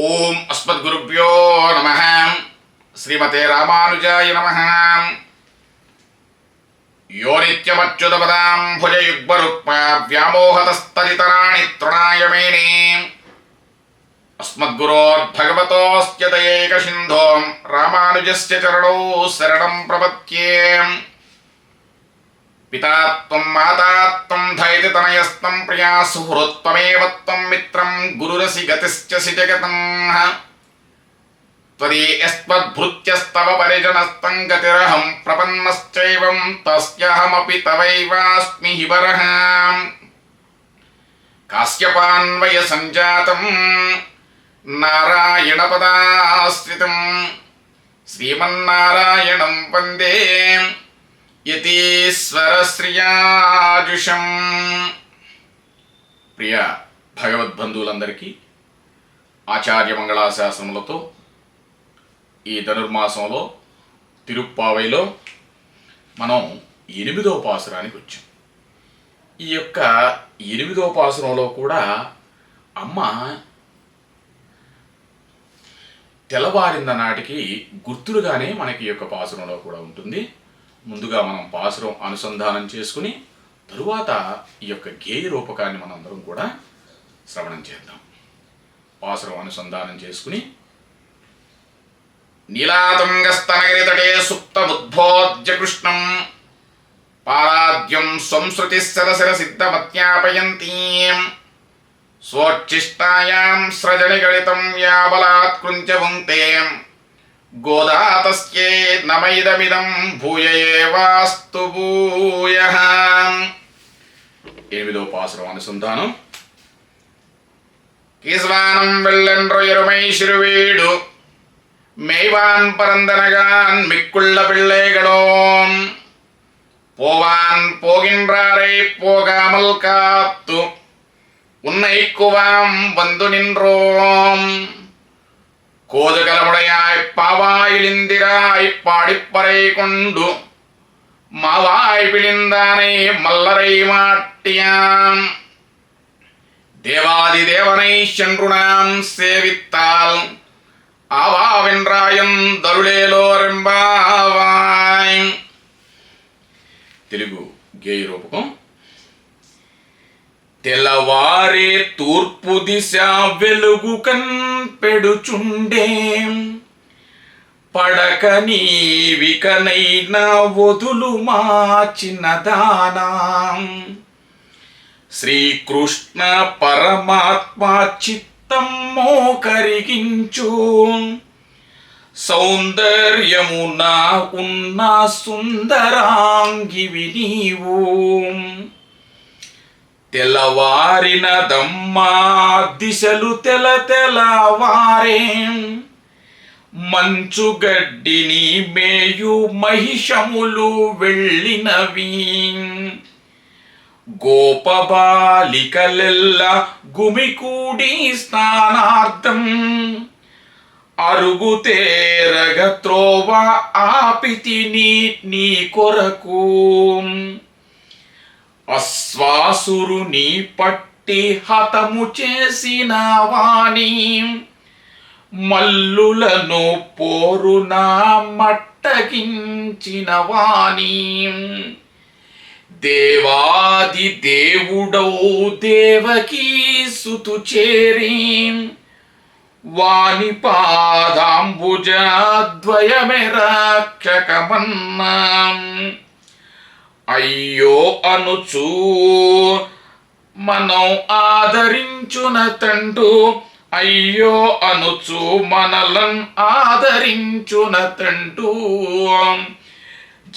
ఓం అస్మద్గురుభ్యో నమః. శ్రీమతే రామానుజాయ నమః. యో నిత్యమచ్యుతపదాం భుజయుగ్మరుక్మ వ్యామోహతస్తదితరాణి తృణాయ మేనే. అస్మద్గురోర్భగవతోస్య దయైకసింధో రామానుజస్య చరణౌ శరణం ప్రపద్యే. పితాత్వం మాతాత్వం ధైతి తనయస్తం ప్రియా సుహృత్వమేవ త్వం మిత్రం గురురసి గతిశ్చసి జగతం. త్వదీయస్త్వద్భృత్యస్తవ పరిజనస్తం గతిరహం ప్రపన్నశ్చైవం తస్యాహమపి తవైవాస్మి హి వరః. కాశ్యపాన్వయ సంజాతం నారాయణపదాశ్రితం శ్రీమన్నారాయణం వందే యతీశ్వరశ్రియాజుషం. ప్రియ భగవద్బంధువులందరికీ ఆచార్య మంగళాశాసనములతో ఈ ధనుర్మాసంలో తిరుప్పావైలో మనం 8వ పాసురానికి వచ్చాం. ఈ యొక్క 8వ పాసురంలో కూడా అమ్మ తెల్లవారింద నాటికి గుర్తులుగానే మనకి ఈ యొక్క పాసురంలో కూడా ఉంటుంది. ముందుగా మనం పాసురం అనుసంధానం చేసుకుని తరువాత ఈ యొక్క గేయ రూపకాన్ని మనందరం కూడా శ్రవణం చేద్దాం. పాసురం అనుసంధానం చేసుకుని నీలాతుంగస్తనగిరితటే సుప్తముద్బోధ్య కృష్ణం పారాద్యం సంస్కృతి సరసర సిద్ధమత్యాపయంతీం స్వోచ్ఛిష్టాయాం స్రజనిగళితం యాబలాత్ కృంచభుంక్తే గోదాతస్యే నమైదమిదం భూయేవాస్తు భూయః. 8వ పాసురం అనుసంధానం. కీస్వానం వెల్లెండ్రు ఎరుమై శిరువీడు మేవాన్ పరందనగాన్ మిక్కుళ్ళ పిళ్ళేగడోం పోవాన్ పోగిన్రారై పోగామల్ కాత్తు ఉన్నైక్కువాం వందు నిన్రోం கோதுகலமுடையாய் பாவாயிலிந்திராய் பாடிப்பறை கொண்டு மாவாய் பிழிந்தானை மல்லரை மாட்டியாம் தேவாதி தேவனை சென்று நாம் சேவித்தால் ఆవావెన్రాయం దరులేలోరెంబావాయ్. తెలుగు గేయ రూపకం. తెల్లవారే తూర్పు దిశ వెలుగు కన్పెడుచుండే పడక నీవికనైనా వదులు మా చిన్నదానా. శ్రీకృష్ణ పరమాత్మ చిత్తం మోకరిగించు సౌందర్యమున ఉన్న సుందరాంగివి నీవు. తెల్లవారినదమ్మా దిశలు తెలతెలవారే మంచుగడ్డిని మేయు మహిషములు వెళ్ళినవి. గోపబాలికలెల్ల గుమికూడి స్నానార్థం అరుగుతేరగ త్రోవ ఆపితిని నీ కొరకు. అశ్వాసురుని పట్టి హతము చేసిన వాణి మల్లులను పోరున మట్టగించిన వాణి. దేవాది దేవుడౌ దేవకీ సుతు చేరి వాణి పాదాంబుజ ద్వయమే రక్షకమన్నా. అయ్యో అనుచూ మనం ఆదరించున తండు అయ్యో అనుచు మనలను ఆదరించున తండు.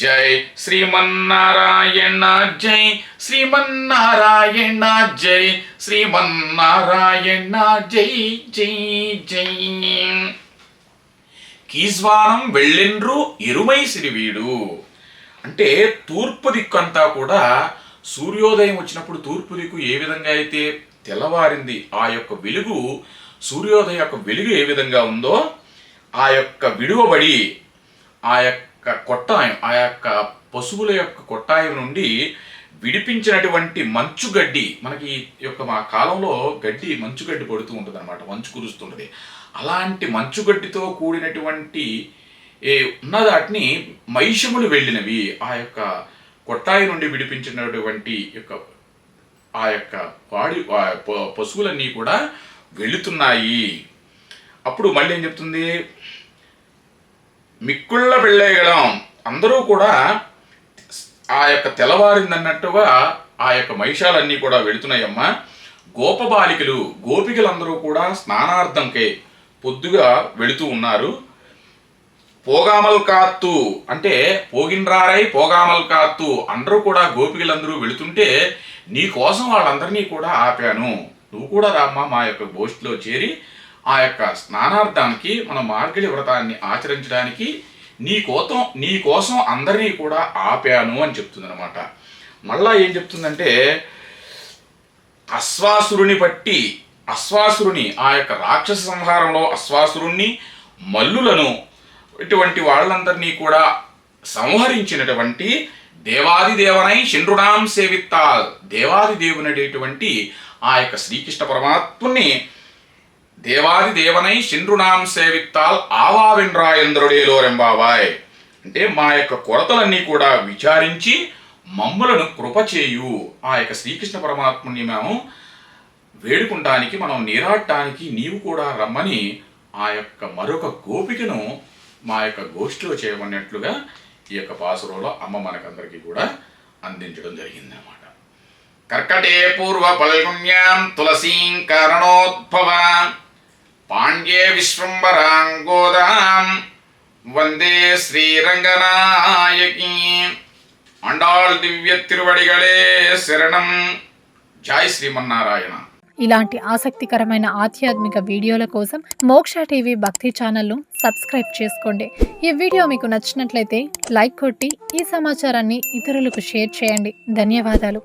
జై శ్రీమన్నారాయణ జై శ్రీమన్నారాయణ జై శ్రీమన్నారాయణ జై జై జై. కీస్వానం వెళ్ళెండ్రు ఇరుమై సిరివీడు అంటే తూర్పు దిక్కు అంతా కూడా సూర్యోదయం వచ్చినప్పుడు తూర్పు దిక్కు ఏ విధంగా అయితే తెల్లవారింది ఆ యొక్క వెలుగు సూర్యోదయ యొక్క వెలుగు ఏ విధంగా ఉందో ఆ యొక్క విడువబడి ఆ యొక్క కొట్టాయం ఆ యొక్క పశువుల యొక్క కొట్టాయం నుండి విడిపించినటువంటి మంచుగడ్డి, మనకి ఈ యొక్క మా కాలంలో గడ్డి మంచుగడ్డి పడుతూ ఉంటుంది అనమాట, మంచు కురుస్తుంటుంది. అలాంటి మంచుగడ్డితో కూడినటువంటి ఉన్నదాటిని మహిషములు వెళ్ళినవి, ఆ యొక్క కొట్టాయి నుండి విడిపించినటువంటి ఆ యొక్క పశువులన్నీ కూడా వెళుతున్నాయి. అప్పుడు మళ్ళీ ఏం చెప్తుంది, మిక్కుళ్ళ పెళ్ళేయగలం, అందరూ కూడా ఆ యొక్క తెల్లవారిందన్నట్టుగా ఆ యొక్క మహిషాలన్నీ కూడా వెళుతున్నాయమ్మా. గోపబాలికలు, గోపికలందరూ కూడా స్నానార్థంకే పొద్దుగా వెళుతూ ఉన్నారు. పోగామల్ కాత్తు అంటే పోగిన్రారై పోగామల్ కాత్తు, అందరూ కూడా గోపికలందరూ వెళుతుంటే నీ కోసం వాళ్ళందరినీ కూడా ఆపాను, నువ్వు కూడా రామ్మా మా యొక్క గోష్ఠిలో చేరి ఆ యొక్క స్నానార్థానికి మన మార్గళి వ్రతాన్ని ఆచరించడానికి నీ కోసం అందరినీ కూడా ఆపాను అని చెప్తుంది అనమాట. మళ్ళా ఏం చెప్తుందంటే, అశ్వాసురుని ఆ యొక్క రాక్షస సంహారంలో అశ్వాసురుణ్ణి, మల్లులను, ఇటువంటి వాళ్ళందరినీ కూడా సంహరించినటువంటి దేవాది దేవనై షణ్రుణాం సేవిత్తాల్, దేవాది దేవునటువంటి ఆ యొక్క శ్రీకృష్ణ పరమాత్ముని దేవాది దేవనై షణ్రుణాం సేవిత్తాల్ ఆవావిన్రాయంద్రుడేలోరెంబావాయ్ అంటే మా యొక్క కొరతలన్నీ కూడా విచారించి మమ్ములను కృపచేయు. ఆ యొక్క శ్రీకృష్ణ పరమాత్ముని మేము వేడుకుంటానికి, మనం నీరాడటానికి నీవు కూడా రమ్మని ఆ యొక్క మరొక గోపికను మా యొక్క గోష్ఠిలో చేయమన్నట్లుగా ఈ యొక్క పాసురంలో అమ్మ మనకందరికీ కూడా అందించడం జరిగింది అన్నమాట. కర్కటే పూర్వ పల్గుణ్యాం తులసీం కారణోద్భవాం పాండ్యే విశ్వంబరాంగోదాం వందే శ్రీరంగనాయకీ. అండాళ్ దివ్య తిరువడిగళే శరణం. జై శ్రీమన్నారాయణ. ఇలాంటి ఆసక్తికరమైన ఆధ్యాత్మిక వీడియోల కోసం మోక్ష టీవీ భక్తి ఛానల్ను సబ్స్క్రైబ్ చేసుకోండి. ఈ వీడియో మీకు నచ్చినట్లయితే లైక్ కొట్టి ఈ సమాచారాన్ని ఇతరులకు షేర్ చేయండి. ధన్యవాదాలు.